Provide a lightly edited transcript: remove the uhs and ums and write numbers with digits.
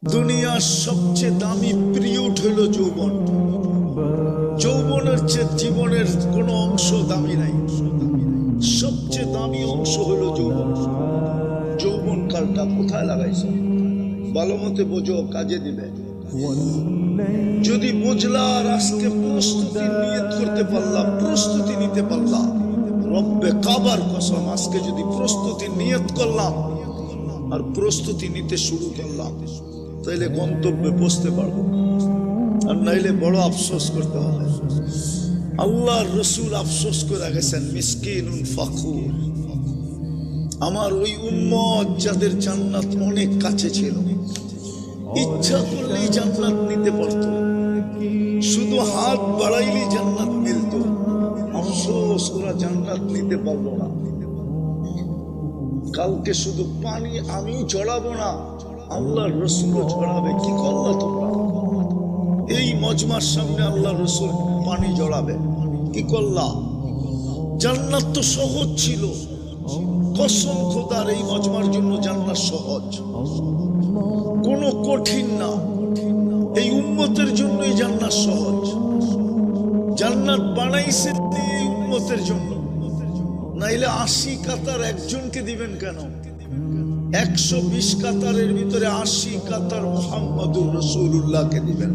দুনিয়ার সবচেয়ে দামি পিরিয়ড হলো যৌবন। যৌবনের চেয়ে জীবনের কোনো অংশ দামি নাই। সবচেয়ে দামি অংশ হলো যৌবন। যৌবন কালটা কোথায় লাগাইছ? ভালো মতে বোঝো, কাজে দিবে। যদি বুঝলা আর আজকে প্রস্তুতি নিয়ত করতে পারলাম, প্রস্তুতি নিতে পারলাম, রব্বে কাবার কসম, আজকে যদি প্রস্তুতি নিয়ত করলাম আর প্রস্তুতি নিতে শুরু করলাম, তাইলে গন্তব্যে পৌঁছতে পারবো। আর নাইলে বড় আফসোস করতে হবে। আল্লাহর রসুল আফসোস করে গেছেন, মিসকিনুন ফাকুর। আমার ওই উম্মত যাদের জান্নাত অনেক কাছে ছিল, ইচ্ছা করলেই জান্নাত নিতে পারত, শুধু হাত বাড়াইলেই জান্নাত মিলত। আফসোস, ওরা জান্নাত নিতে পারলো না। কালকে শুধু পানি আমি চড়াবো না, আল্লাহর রসুলও চড়াবে। কি করলা তোমরা? এই মজমার সামনে আল্লাহ রসুল পানি জড়াবে, কি করলা? জান্নাত তো সহজ ছিল। কসম খোদার, এই মজমার জন্য জান্নাত সহজ, কোনো কঠিন না। এই উম্মতের জন্যই জান্নাত সহজ। জান্নাত বানাইছে এই উম্মতের জন্য, নাইলে 80 কাতার একজনকে দিবেন কেন? 120 কাতারের ভিতরে 80 কাতার মুহাম্মদুর রাসূলুল্লাহকে দিবেন।